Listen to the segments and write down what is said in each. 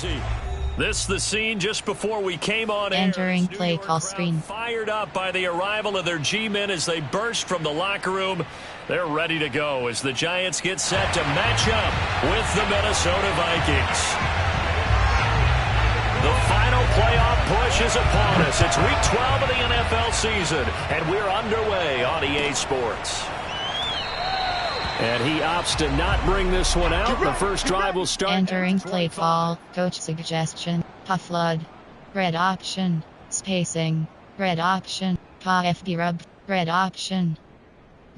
jersey. This the scene just before we came on air. Entering play call screen. Fired up by the arrival of their G-men as they burst from the locker room. They're ready to go as the Giants get set to match up with the Minnesota Vikings. The final playoff push is upon us. It's week 12 of the NFL season, and we're underway on EA Sports. And he opts to not bring this one out. The first drive will start. Entering play call. Coach suggestion. Puff flood. Red option. Spacing. Red option. FB rub. Red option.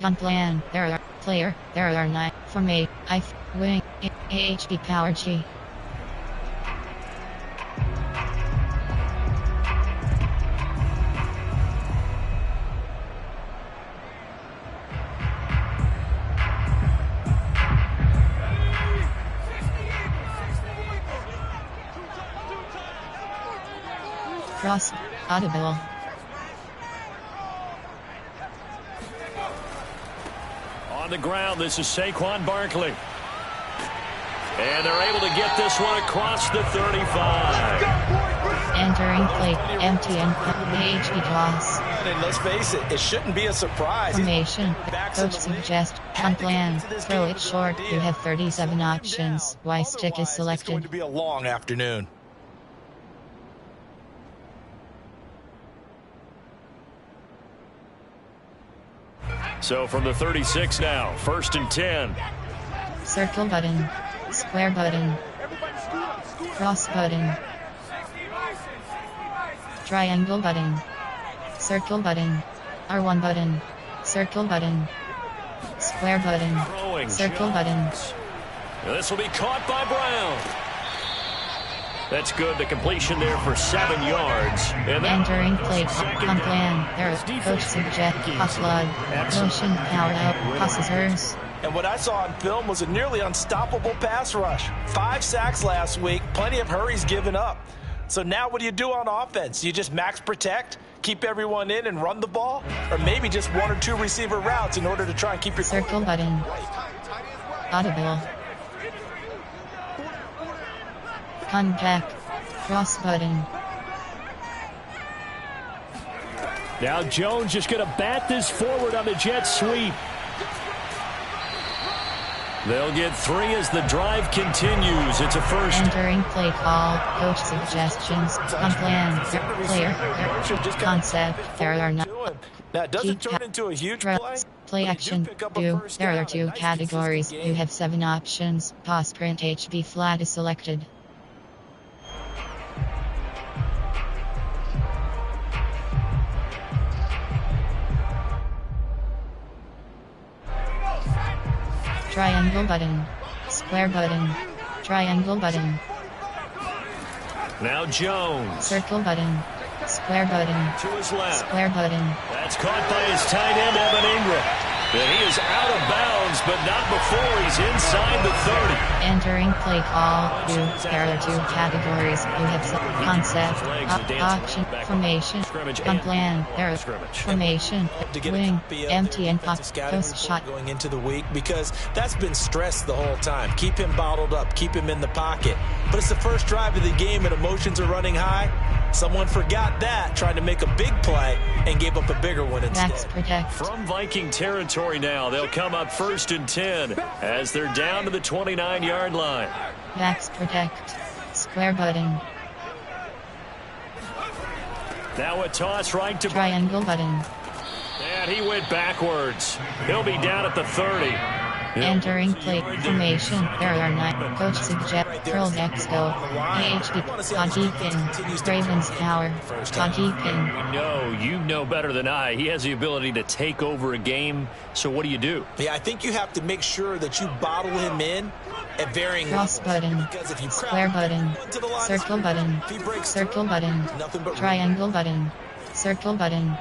Gun plan. There are player. There are 9. Formate. Wing. AHP power G. Cross. Audible. On the ground, this is Saquon Barkley. And they're able to get this one across the 35. Entering play. MTN. AHP toss. And let's face it, it shouldn't be a surprise. Formation. Coach suggest. Gun plan. Throw it short. You have 37 options. Y stick is selected. It's going to be a long afternoon. So from the 36 now, 1st and 10. Circle button. Square button. Cross button. Triangle button. Circle button. R1 button. Circle button. Square button. Circle button. This will be caught by Brown. That's good. The completion there for 7 yards. And entering play on plan. There, coach suggest pass flood. Motion powered out. Passes hers. And what I saw on film was a nearly unstoppable pass rush. 5 sacks last week. Plenty of hurries given up. So now what do you do on offense? You just max protect, keep everyone in and run the ball? Or maybe just 1 or 2 receiver routes in order to try and keep your circle button. Audible. Contact. Cross button. Now Jones just going to bat this forward on the jet sweep. They'll get 3 as the drive continues. It's a first. Entering play call. Coach suggestions. On plan. Player. Concept. There are not. Now, does it turn into a huge play? Play action. Do. There are 2 categories. You have 7 options. Pause print HB flat is selected. Triangle button. Square button. Triangle button. Now Jones. Circle button. Square button. To his left. Square button. That's caught by his tight end, Evan Ingram. And he is out of bounds, but not before he's inside the 30. Entering play call. There are 2 categories. You have concept, option, formation, on plan. There are formation, wing, empty, and post shot. Going into the week because that's been stressed the whole time. Keep him bottled up. Keep him in the pocket. But it's the first drive of the game and emotions are running high. Someone forgot that, tried to make a big play, and gave up a bigger one instead. Max protect. From Viking territory now, they'll come up 1st and 10 as they're down to the 29-yard line. Max protect. Square button. Now a toss right to triangle button. And he went backwards. He'll be down at the 30. Entering play formation. There are 9. Coach suggest curl next go. AHB. Tagipin. Ravens power. Tagipin. You know better than I. He has the ability to take over a game. So what do you do? Yeah, I think you have to make sure that you bottle him in at varying cross button. Square button. Circle button. Circle button. Triangle button. Circle button.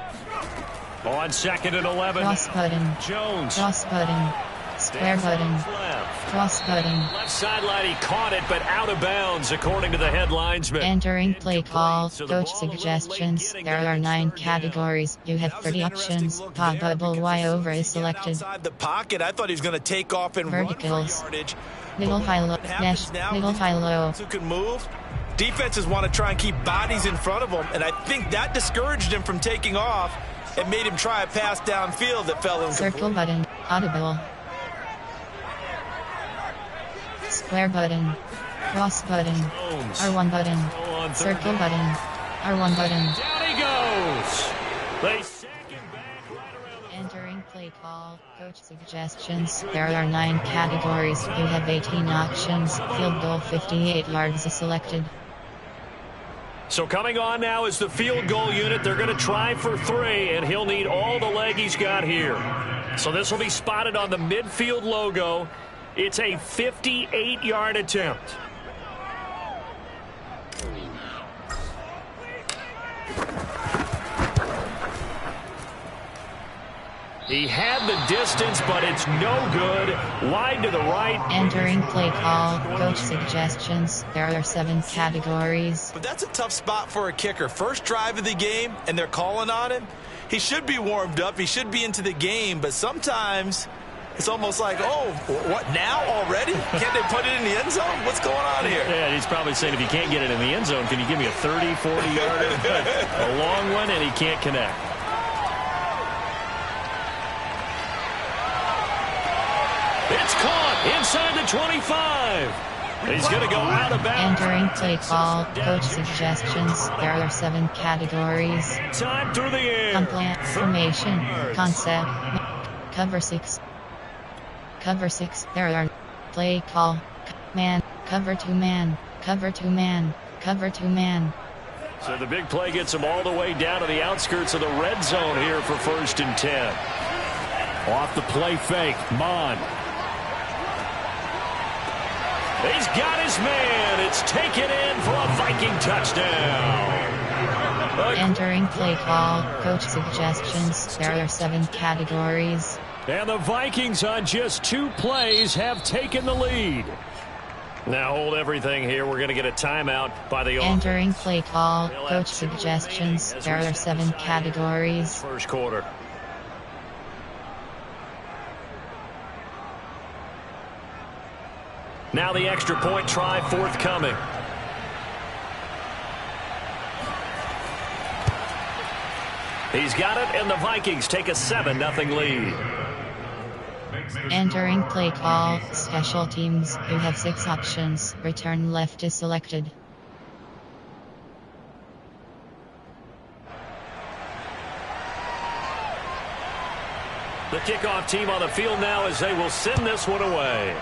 On 2nd and 11. Cross button. Jones. Cross button. Square button. Cross button. Left sideline, he caught it, but out of bounds, according to the head linesman. Entering play call. Coach suggestions. There are 9 categories. You have 30 options. Pop bubble Y over is selected. Outside the pocket, I thought he was going to take off and Verticals. run for yardage. Middle high low. Mesh. Middle high low. Who can move? Defenses want to try and keep bodies in front of him, and I think that discouraged him from taking off and made him try a pass downfield that fell incomplete. Circle button. Audible. Square button. Cross button. R1 button. Circle button. R1 button. Down he goes. They sack him back right around the... Entering play call. Coach suggestions. There are 9 categories. You have 18 options. Field goal 58 yards is selected. So coming on now is the field goal unit. They're going to try for 3, and he'll need all the leg he's got here. So this will be spotted on the midfield logo. It's a 58-yard attempt. He had the distance, but it's no good. Wide to the right. Entering play call. Coach suggestions. There are 7 categories. But that's a tough spot for a kicker. First drive of the game, and they're calling on him. He should be warmed up. He should be into the game, but sometimes it's almost like, oh, what, now already? Can't they put it in the end zone? What's going on here? Yeah, he's probably saying, if you can't get it in the end zone, can you give me a 30, 40-yarder? A long one, and he can't connect. It's caught inside the 25. He's going to go out of bounds. Entering play call. Coach suggestions. There are 7 categories. Time through the air. Complant. Formation. Concept. Cover 6. Cover 6. There are play call. Man. Cover 2 man. Cover 2 man. Cover 2 man. So the big play gets him all the way down to the outskirts of the red zone here for 1st and 10. Off the play fake. Mon. He's got his man. It's taken in for a Viking touchdown. Entering play call. Coach suggestions. There are 7 categories. And the Vikings on just 2 plays have taken the lead. Now hold everything here. We're going to get a timeout by the... Entering play call. Coach suggestions. There are 7 categories. First quarter. Now the extra point try forthcoming. He's got it, and the Vikings take a 7-0 lead. Entering play call. Special teams. You have 6 options. Return left is selected. The kickoff team on the field now as they will send this one away.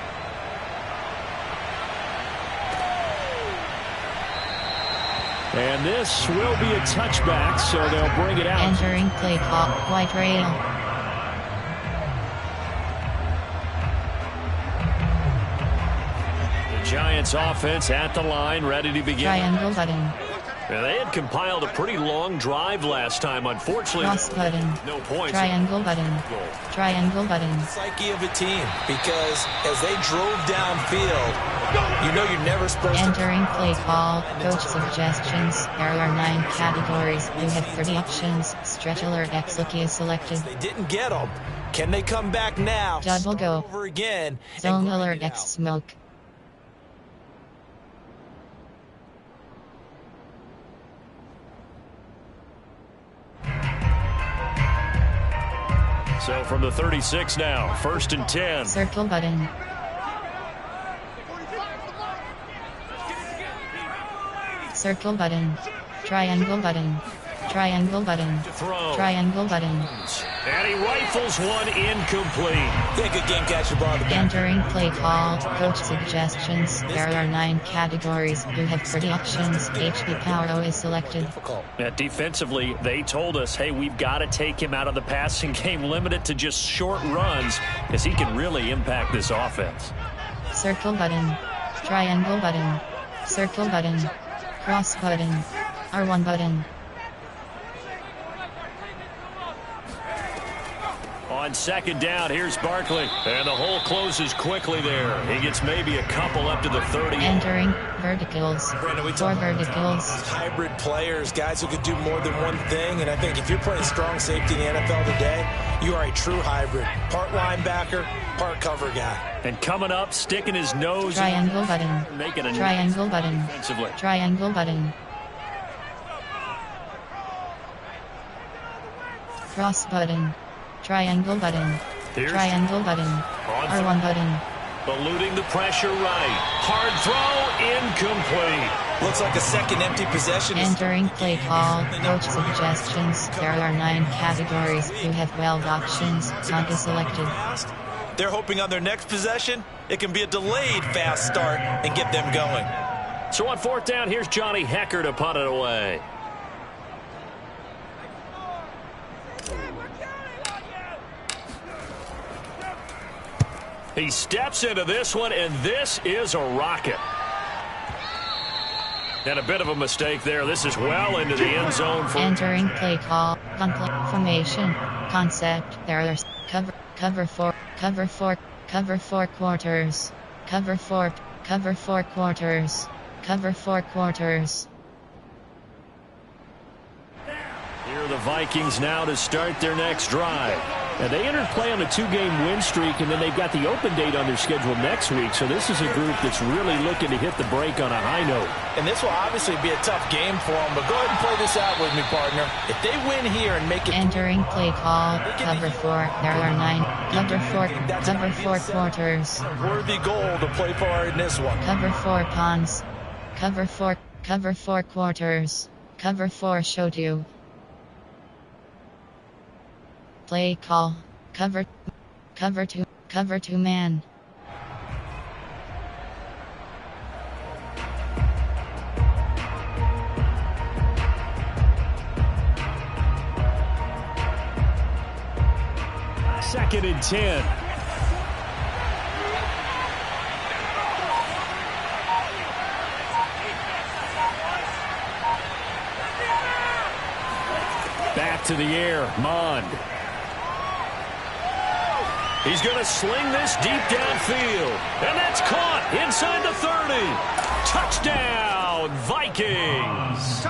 And this will be a touchback, so they'll bring it out. Entering play call. White rail. The Giants offense at the line, ready to begin. Triangle button. Now, they had compiled a pretty long drive last time. Unfortunately, Cross button. no points. Triangle button. Triangle button. Psyche of a team, because as they drove downfield, you know you're never supposed to... Entering play call. Coach suggestions. There are 9 categories. You have 30 options. Stretch alert X lookie is selected. They didn't get them. Can they come back now? Double go. Over again. Zone alert X smoke. So from the 36 now, 1st and 10. Circle button. Circle button. Triangle button. Triangle button. Triangle button. And he rifles one incomplete. Yeah, good game catch, ball. Entering play call. Coach suggestions. There are 9 categories. You have 30 options. HP Power is selected. Defensively, they told us, hey, we've got to take him out of the passing game, limited to just short runs, because he can really impact this offense. Circle button. Triangle button. Circle button. Cross button. R1 button. On second down, here's Barkley. And the hole closes quickly there. He gets maybe a couple up to the 30. Entering verticals. Brandon, we Four talk about verticals. hybrid players, guys who could do more than one thing. And I think if you're playing strong safety in the NFL today, you are a true hybrid. Part linebacker, part cover guy. And coming up, sticking his nose. Triangle button. Making a Triangle button. defensively. Triangle button. Cross button. Triangle button. Here's Triangle button. R1 button. eluding the pressure right. Hard throw, incomplete. Looks like a second empty possession. Entering play call. Coach suggestions. There are 9 categories. You have 12 options. Not selected. They're hoping on their next possession, it can be a delayed fast start and get them going. So on fourth down, here's Johnny Hecker to punt it away. He steps into this one, and this is a rocket. And a bit of a mistake there. This is well into the end zone. Entering play call. Conflict formation. Concept. There are cover 4 quarters. Cover 4 quarters. Cover 4 quarters. Here are the Vikings now to start their next drive. Now they entered play on a 2-game win streak, and then they've got the open date on their schedule next week. So this is a group that's really looking to hit the break on a high note. And this will obviously be a tough game for them, but go ahead and play this out with me, partner. If they win here and make it... Entering play call. Cover 4. There are 9. Cover 4 quarters. Worthy goal to play for in this one. Cover 4 pawns. Cover 4 quarters. Cover 4 showed you. Play call. Cover 2 man. Second and 10. Back to the air, Mond. He's going to sling this deep downfield. And that's caught inside the 30. Touchdown, Vikings.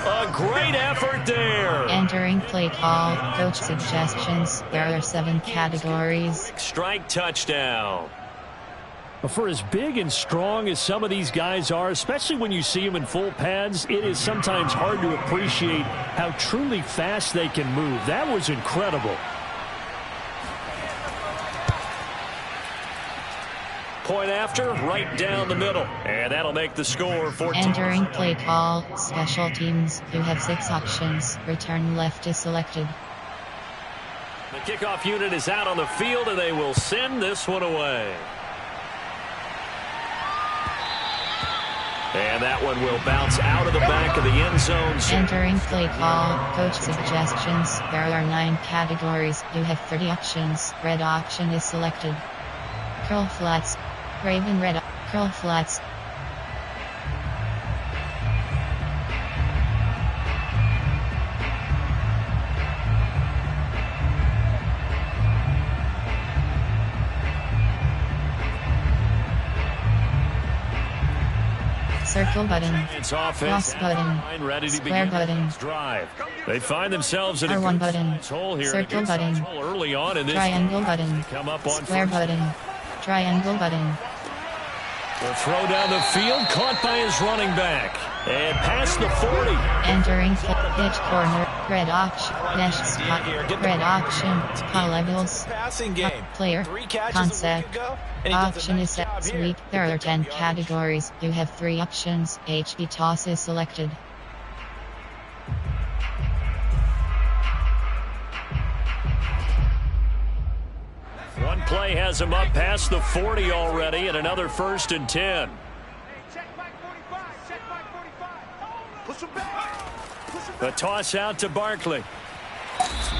A great effort there. Entering play call. Coach suggestions. There are 7 categories. Strike touchdown. For as big and strong as some of these guys are, especially when you see them in full pads, it is sometimes hard to appreciate how truly fast they can move. That was incredible. Point after, right down the middle. And that'll make the score 14. Entering play call. Special teams. You have 6 options. Return left is selected. The kickoff unit is out on the field, and they will send this one away. And that one will bounce out of the back of the end zone. Entering play call. Coach suggestions. There are 9 categories. You have 30 options. Red option is selected. Curl flats. Raven red. Curl flats. Circle button. Cross button. Ready to Square button. Drive. They find themselves in a R1 button. hole here. Circle button. Early on in this. Triangle button. Come up on Square first. button. Triangle button. The throw down the field, caught by his running back. And past the 40. Entering pitch corner. Red option. Mesh spot. Red option. High levels. Passing game. Player. 3 catches Concept. a week ago, and he does a Option nice is set job here. sweep. There are 10 categories. You have 3 options. HB toss is selected. One play has him up past the 40 already, and another 1st and 10. The toss out to Barkley.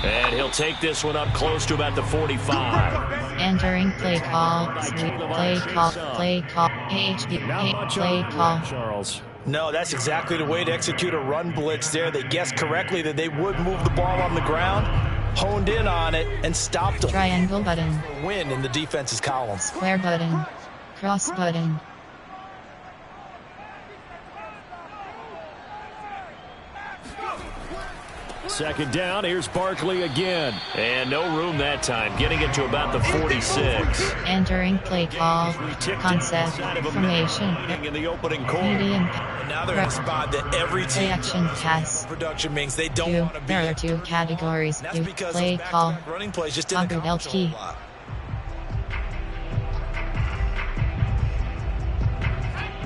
And he'll take this one up close to about the 45. Entering play call. Sweep. Play call. Play call. HB. Play call. Charles. No, that's exactly the way to execute a run blitz there. They guessed correctly that they would move the ball on the ground. honed in on it and stopped them. Triangle button. Win in the defense's column. Square button. Cross button. Second down, here's Barkley again. And no room that time, getting it to about the 46. Entering play call. Concept. Formation. In the opening quarter. Medium. And now they're in a spot that every Play team action pass. production means they don't want to be. There are two categories. That's You because play those call. back-to-back running plays just didn't Toggle accomplish a key. whole lot.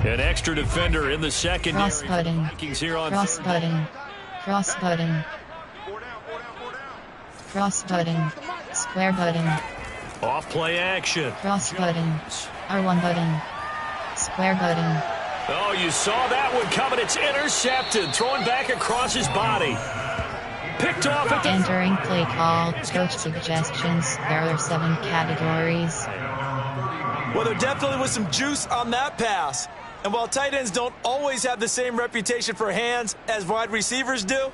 An extra defender in the secondary. Cross button. Vikings here on Cross third. button. Cross button. Cross button. Square button. Off play action. Cross button. R1 button. Square button. Oh, you saw that one coming. It's intercepted. Throwing back across his body. Picked off at the... Entering play call. Coach suggestions. There are 7 categories. Well, there definitely was some juice on that pass. And while tight ends don't always have the same reputation for hands as wide receivers do,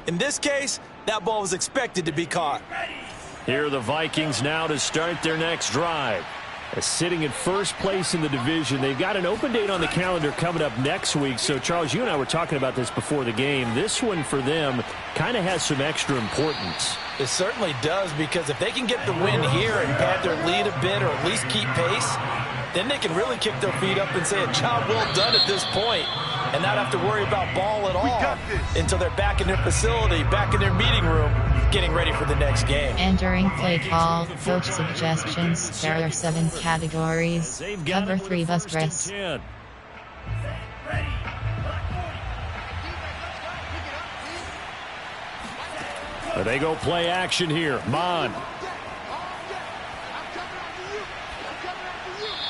in this case, that ball was expected to be caught. Here are the Vikings now to start their next drive. Sitting in first place in the division. They've got an open date on the calendar coming up next week. So, Charles, you and I were talking about this before the game. This one for them kind of has some extra importance. It certainly does, because if they can get the win here and pad their lead a bit or at least keep pace, then they can really kick their feet up and say a job well done at this point and not have to worry about ball at all until they're back in their facility, back in their meeting room, getting ready for the next game. Entering play call. Coach suggestions. There are 7 categories. Cover 3 bus press. They go play action here. Mon.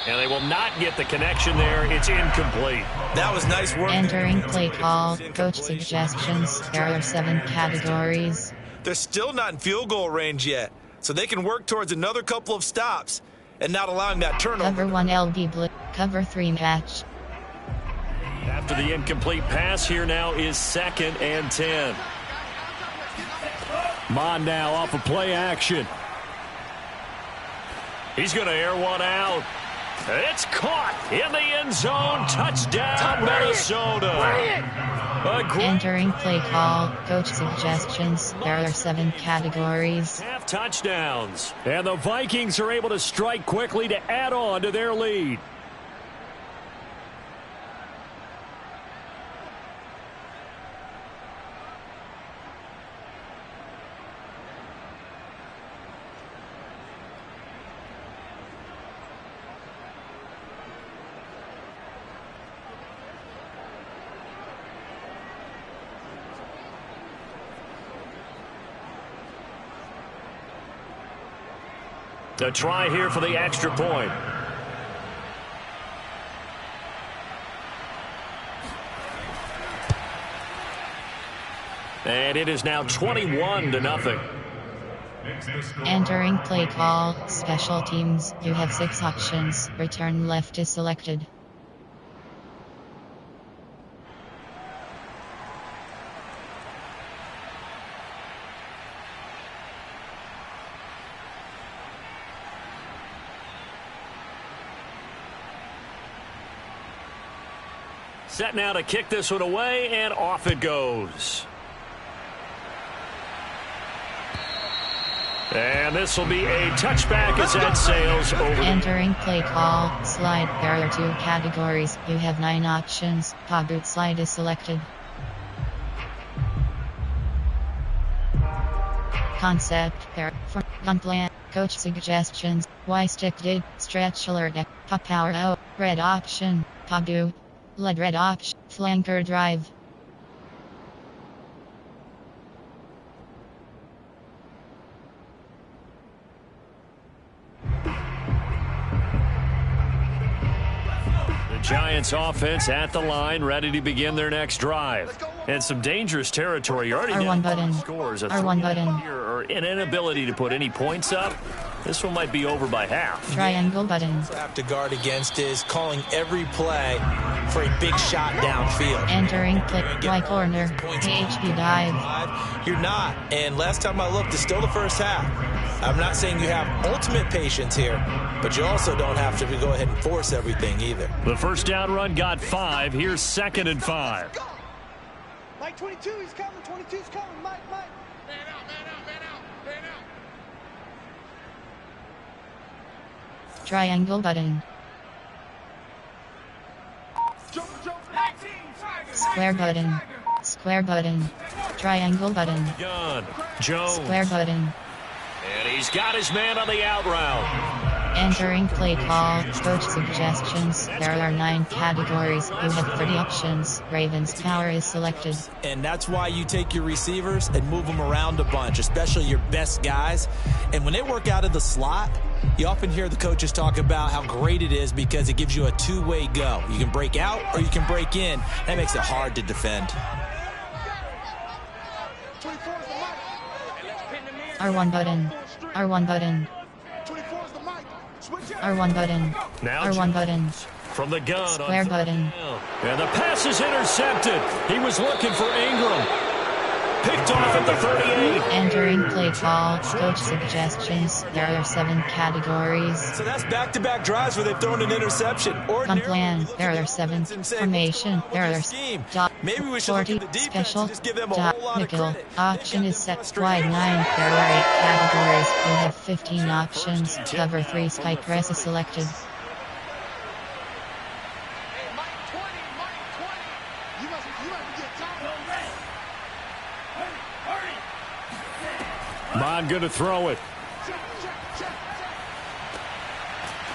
And they will not get the connection there. It's incomplete. That was nice work. Entering play call. Coach suggestions. There are 7 categories. They're still not in field goal range yet, so they can work towards another couple of stops and not allowing that turnover. Cover 1 LB blitz. Cover 3 match. After the incomplete pass, here now is 2nd and 10. Mon now off of play action. He's going to air one out. It's caught in the end zone. Touchdown, Minnesota. Entering play call. Coach suggestions. There are 7 categories. Half touchdowns. And the Vikings are able to strike quickly to add on to their lead. A try here for the extra point. And it is now 21-0. Entering play call. Special teams. You have 6 options. Return left is selected. Set now to kick this one away, and off it goes. And this will be a touchback as that sails over. Entering play call. Slide. There are 2 categories. You have 9 options. Paw boot slide is selected. Concept. There. For gun plan. Coach suggestions. Y stick did. Stretch alert. Pop power out. Red option. Paw boot. Lead red option. Flanker drive. The Giants offense at the line, ready to begin their next drive. And some dangerous territory. You already R1 know button. scores. A R1 button. or an inability to put any points up. This one might be over by half. Triangle button. Have to guard against is calling every play for a big shot downfield. Entering click right corner. HP dive. You're not. And last time I looked, it's still the first half. I'm not saying you have ultimate patience here, but you also don't have to go ahead and force everything either. The first down run got 5. Here's 2nd and 5. Mike 22, he's coming. 22's coming. Mike. Man out. Triangle button. Square button. Square button. Triangle button. Gun. Jones. Square button. And he's got his man on the out route. Entering play call. Coach suggestions. There are 9 categories. You have 30 options. Ravens power is selected. And that's why you take your receivers and move them around a bunch, especially your best guys. And when they work out of the slot, you often hear the coaches talk about how great it is because it gives you a two-way go. You can break out or you can break in. That makes it hard to defend. R1 button. R1 button. R1 button. Now R1 button. From the gun. Square button. And the pass is intercepted. He was looking for Ingram. Picked off at the 38. Entering play call. Coach suggestions. There are 7 categories. So that's back-to-back drives where they've thrown an interception. Gun plan. There are 7. Formation. There are Maybe we should look at the defense special. and just give them a whole lot of Nickel. credit. Option is set wide 9. There are 8 categories. You have 15 options. Cover 3 sky press is selected. Mon going to throw it.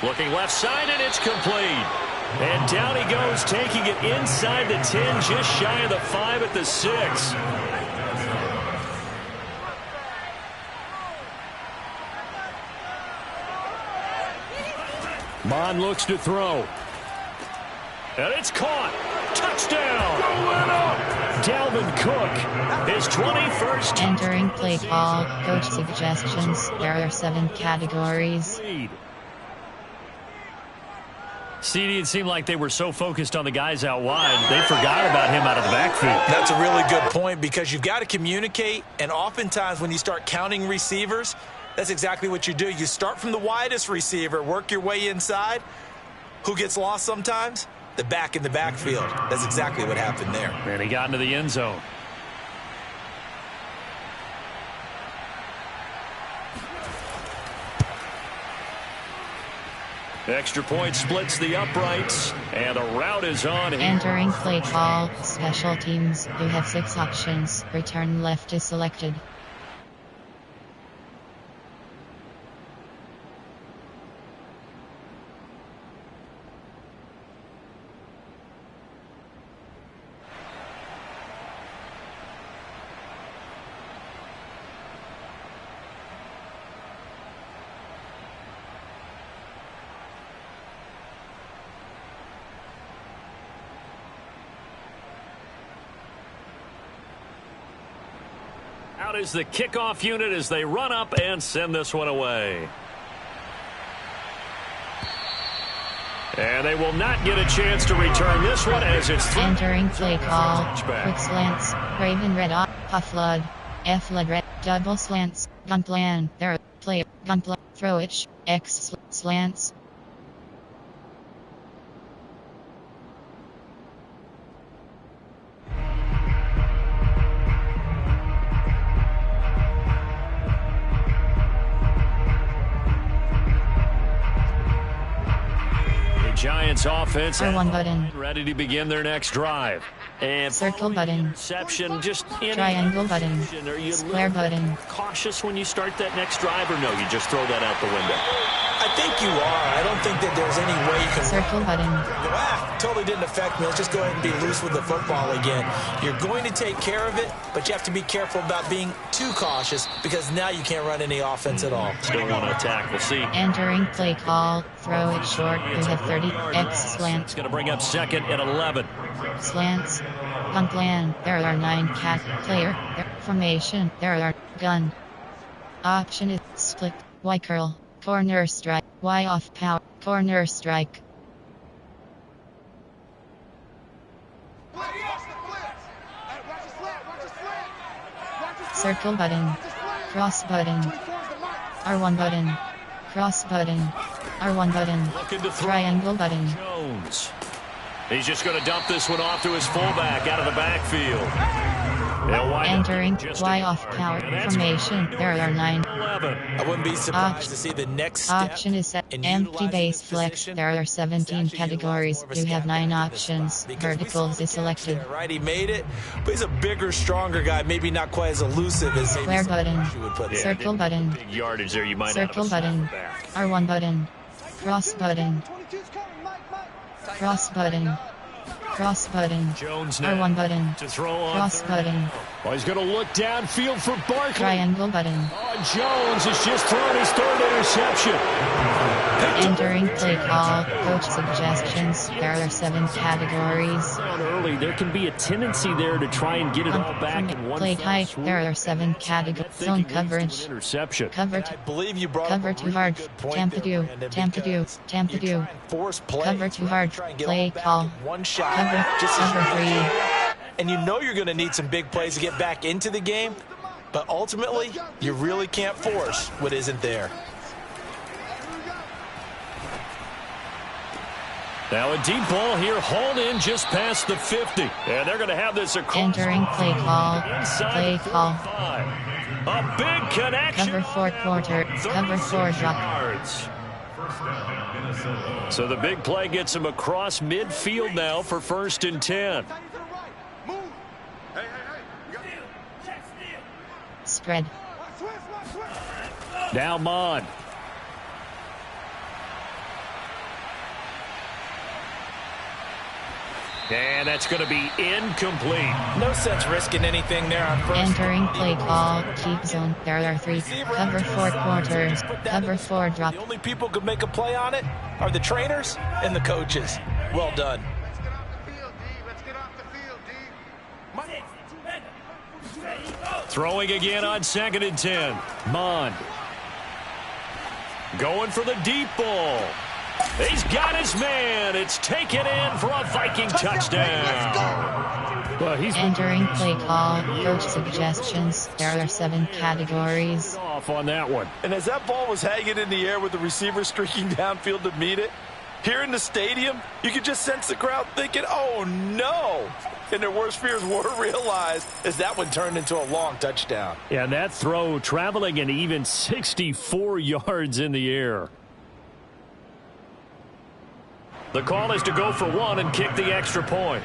Looking left side, and it's complete. And down he goes, taking it inside the 10, just shy of the 5 at the 6. Mon looks to throw. And it's caught. Touchdown. Dalvin Cook, his 21st. Entering play call. Coach suggestions. There are 7 categories. CD, it seemed like they were so focused on the guys out wide, they forgot about him out of the backfield. That's a really good point because you've got to communicate, and oftentimes when you start counting receivers, that's exactly what you do. You start from the widest receiver, work your way inside. Who gets lost sometimes? The back in the backfield. That's exactly what happened there. And he got into the end zone. Extra point splits the uprights, and the route is on. Entering play call. Special teams. You have 6 options. Return left is selected. Out is the kickoff unit as they run up and send this one away. And they will not get a chance to return this one as it's through. Entering play call. Quick slants. Raven red off. Flood. Flood red. Double slants. Gun plan. There. Play. Gun plan. Throw it. X slants. Giants offense R1 button. ready to begin their next drive. And Circle button. Interception, just Triangle button. Are you Square button. cautious when you start that next drive, or no, you just throw that out the window? I think you are. I don't think that there's any way you can... Circle button. Totally didn't affect me. Let's just go ahead and be loose with the football again. You're going to take care of it, but you have to be careful about being too cautious because now you can't run any offense at all. Still want to attack. We'll see. Entering play call. Throw it short. You have 30. X slant. It's going to bring up 2nd and 11. Slants. Gun plan. There are 9 cat. Player. Formation. There are gun. Option is split. Y curl. Corner strike. Y off power. Corner strike. Circle button. Cross button. R1 button. Cross button. R1 button. Triangle button. Jones. He's just going to dump this one off to his fullback out of the backfield. Entering Y off power formation. There are 9. I wouldn't be surprised to see the next step. Option is set. Empty base flex. There are 17 categories. You have 9 options. Verticals is selected. Right, he made it, but he's a bigger, stronger guy. Maybe not quite as elusive as square button. Circle button. Big yardage there. You might circle button. R1 button. Cross button. Cross button. Cross button. Jones R1 button. To throw on cross button. Oh, he's going to look downfield for Barkley. Triangle button. Oh, Jones has just thrown his 3rd interception. Entering play call. Coach suggestions. There are 7 categories. Early, there can be a tendency there to try and get it all back in one play type. There are 7 categories. Zone coverage. Interception. Cover too hard. Tampa do. Cover too hard. Play call. Cover 3. And you know you're going to need some big plays to get back into the game, but ultimately, you really can't force what isn't there. Now a deep ball here, hauled in just past the 50. And they're going to have this across. Entering play call. Play call. A big connection. Cover 4 quarter. Cover 4 drop. So the big play gets him across midfield now for 1st and 10. Spread. Now Mon. And that's going to be incomplete. No sense risking anything there on first. Entering play call. Keep zone. There are 3. Cover 4 quarters. Cover 4 drop. The only people who could make a play on it are the trainers and the coaches. Well done. Throwing again on 2nd and 10. Mon. Going for the deep ball. He's got his man. It's taken in for a Viking touchdown. Well, entering play call. Coach suggestions. There are 7 categories. Off on that one. And as that ball was hanging in the air with the receiver streaking downfield to meet it, here in the stadium, you could just sense the crowd thinking, oh no. And their worst fears were realized as that one turned into a long touchdown. Yeah, and that throw traveling an even 64 yards in the air. The call is to go for 1 and kick the extra point.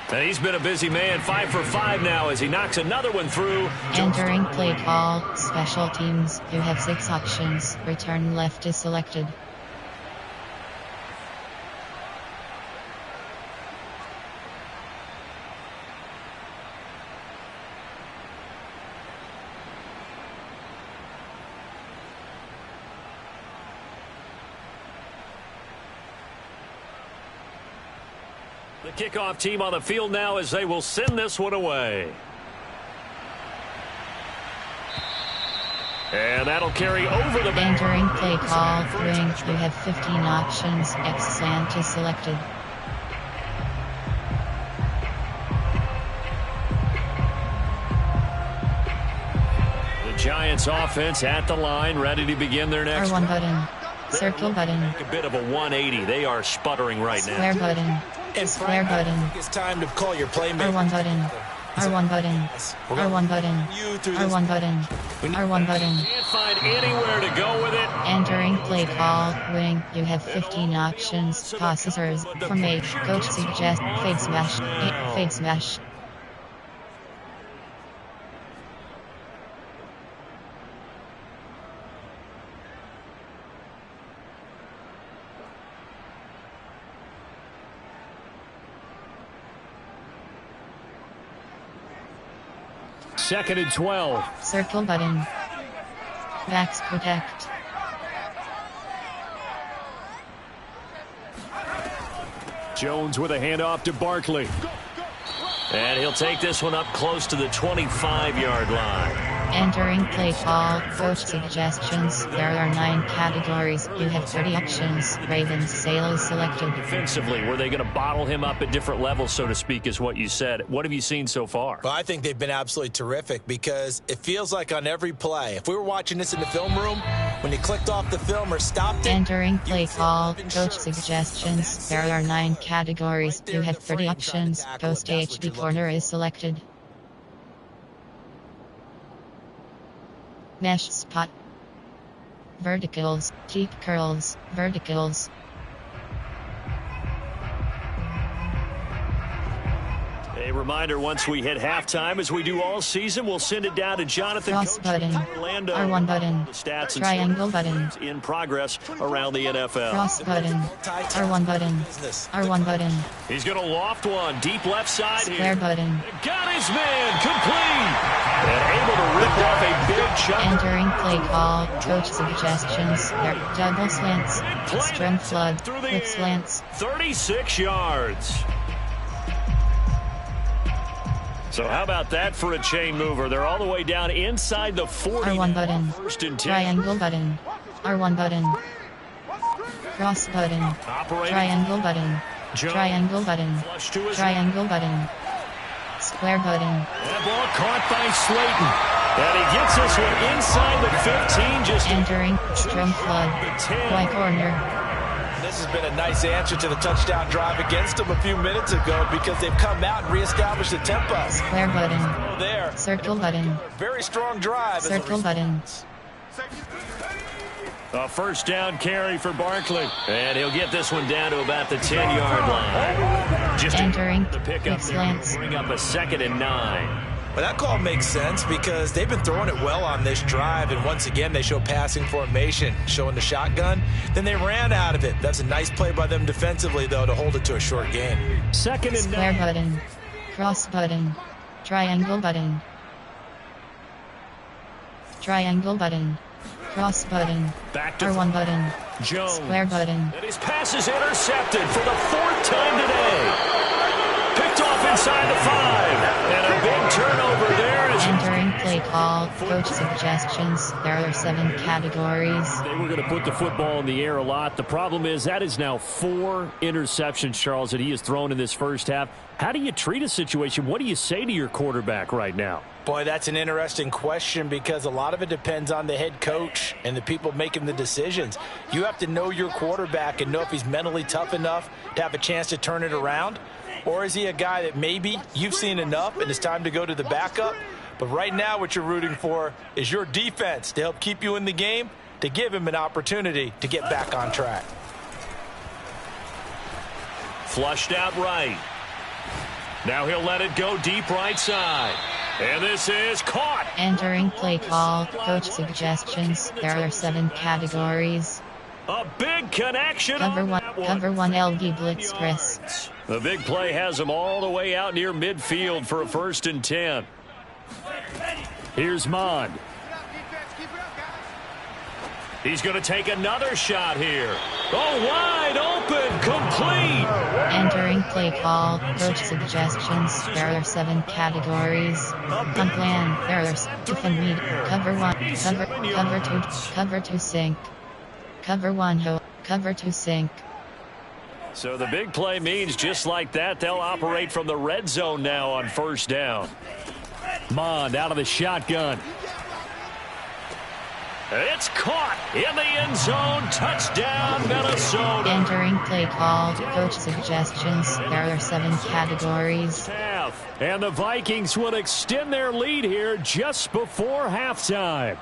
And he's been a busy man, 5 for 5 now as he knocks another one through. Entering play call. Special teams. You have 6 options. Return left is selected. The kickoff team on the field now as they will send this one away. And that'll carry over the... Entering play call. Ring. You have 15 options. X-slant is selected. The Giants offense at the line, ready to begin their next... R1 button. Circle button. A bit of a 180. They are sputtering right now. Square button. Square button. It's time to call your playmaker. R1 button. R1 button. R1 button. R1 button. R1 button. Can't find anywhere to go with it. Entering play call. Wing. You have 15 options. Processors. Formation. Coach suggest. Fade smash. Fade smash. Second and 12. Circle button. Backs protect. Jones with a handoff to Barkley. And he'll take this one up close to the 25-yard line. Entering play call, coach suggestions. There are 9 categories. You have 30 options. Ravens sale is selected. Defensively, were they going to bottle him up at different levels, so to speak, is what you said. What have you seen so far? Well, I think they've been absolutely terrific because it feels like on every play, if we were watching this in the film room, when you clicked off the film or stopped it. Entering play call, coach suggestions. There are 9 categories. You have 30 options. Post HB corner is selected. Mesh spot. Verticals, deep curls, verticals. A reminder, once we hit halftime, as we do all season, we'll send it down to Jonathan. Cross button, Orlando. R1 button, The stats and triangle button, in progress around the NFL. cross button, R1 button, R1 button, He's going to loft one, deep left side square here. button. Got his man, complete. And able to rip off a big chunk. Entering play call, coach suggestions. There double slants, extreme flood, Through the with air. slants. 36 yards. So how about that for a chain mover? They're all the way down inside the 40. R1 button, First and 10. triangle button, R1 button, cross button, Operating. triangle button, Jones. triangle button, Flush to his triangle button, square button. That ball caught by Slayton. And he gets this one inside the 15. Just Entering extreme flood, right corner. This has been a nice answer to the touchdown drive against them a few minutes ago because they've come out and reestablished the tempo. Square button, Oh, there. circle button, Very strong drive. as a circle button. a first down carry for Barkley. And he'll get this one down to about the 10-yard line. Just Entering the quick pickup slants. bring up a 2nd and 9. Well, that call makes sense because they've been throwing it well on this drive, and once again, they show passing formation, showing the shotgun. Then they ran out of it. That's a nice play by them defensively, though, to hold it to a short gain. 2nd and Square 9. button, cross button, triangle button, triangle button, cross button, Back to R1 button, Jones. square button. And his pass is intercepted for the 4th time today. Picked off inside the 5. And a big turnover there. As Entering play call, coach suggestions. There are 7 categories. they were going to put the football in the air a lot. The problem is that is now 4 interceptions, Charles, that he has thrown in this first half. How do you treat a situation? What do you say to your quarterback right now? Boy, that's an interesting question because a lot of it depends on the head coach and the people making the decisions. You have to know your quarterback and know if he's mentally tough enough to have a chance to turn it around. Or is he a guy that maybe you've seen enough and it's time to go to the backup? But right now what you're rooting for is your defense to help keep you in the game, to give him an opportunity to get back on track. Flushed out right. Now he'll let it go deep right side. And this is caught. Entering play call, coach suggestions. There are 7 categories. A big connection. Cover on one, that one. cover 1 LB blitz press. The big play has him all the way out near midfield for a 1st and 10. Here's Mond. He's going to take another shot here. Oh, wide open, complete. Entering play call, coach suggestions. There are 7 categories. On plan, there are 2 meet. Cover 1, cover 2 sink. Cover 1 ho, cover 2 sink. So the big play means just like that, they'll operate from the red zone now on 1st down. Mond out of the shotgun. It's caught in the end zone. Touchdown, Minnesota. Entering play call, coach suggestions. There are 7 categories. And the Vikings will extend their lead here just before halftime.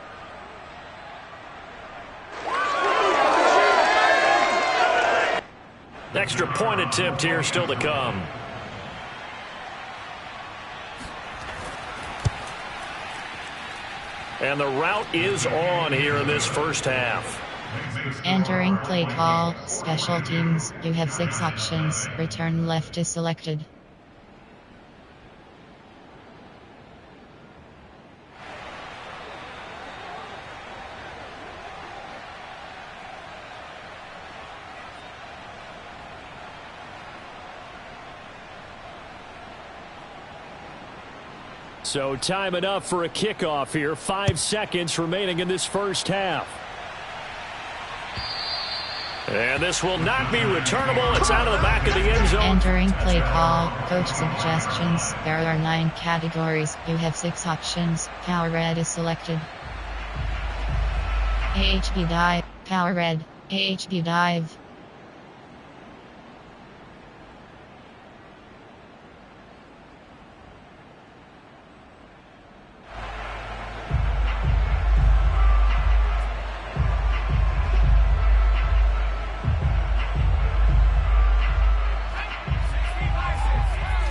Extra point attempt here still to come. And the route is on here in this first half. Entering play call, special teams. You have 6 options. Return left is selected. So time enough for a kickoff here. 5 seconds remaining in this first half. And this will not be returnable. It's out of the back of the end zone. Entering play call. Coach suggestions. There are 9 categories. You have 6 options. Power red is selected. AHB dive. Power red. AHB dive.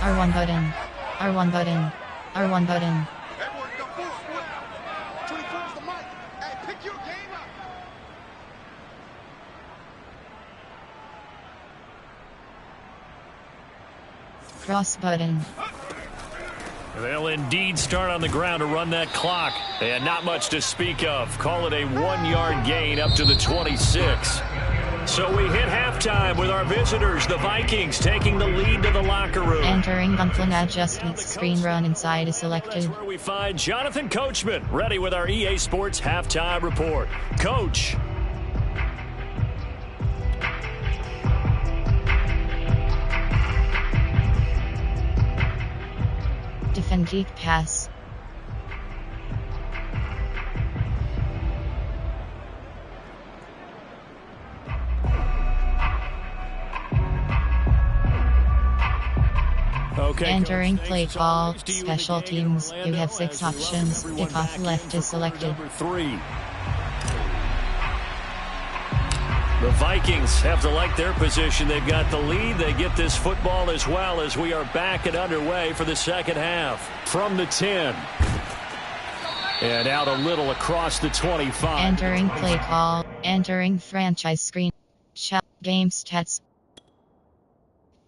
R1 button. R1 button. R1 button. Everyone go full square. 24's the mic. Hey, pick your game up. Cross button. They'll indeed start on the ground to run that clock. And not much to speak of. Call it a 1-yard gain up to the 26. So we hit halftime with our visitors, the Vikings, taking the lead to the locker room. Entering Gunplan adjustments screen run inside is selected. That's where we find Jonathan Coachman, ready with our EA Sports halftime report. Coach. Defend deep pass. Okay, Entering Coach, play thanks. call. See you in the Special game, teams. You Orlando, have 6 as we welcome options. everyone Kick off back left into is selected. number 3. The Vikings have to like their position. They've got the lead. They get this football as well as we are back and underway for the second half. From the 10. And out a little across the 25. Entering play call. Entering franchise screen. Game stats.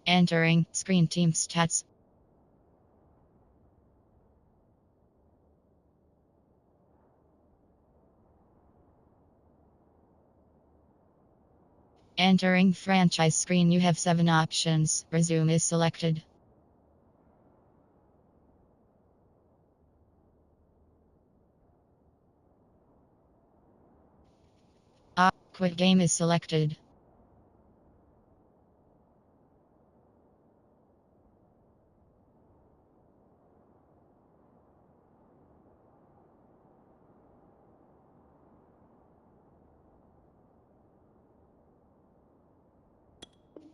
Entering screen team stats. Entering franchise screen, you have 7 options. Resume is selected. Quit game is selected.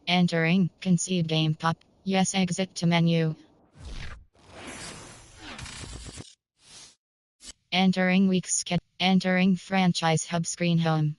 Entering concede game pop. Yes, exit to menu. Entering week schedule. Entering franchise hub screen home.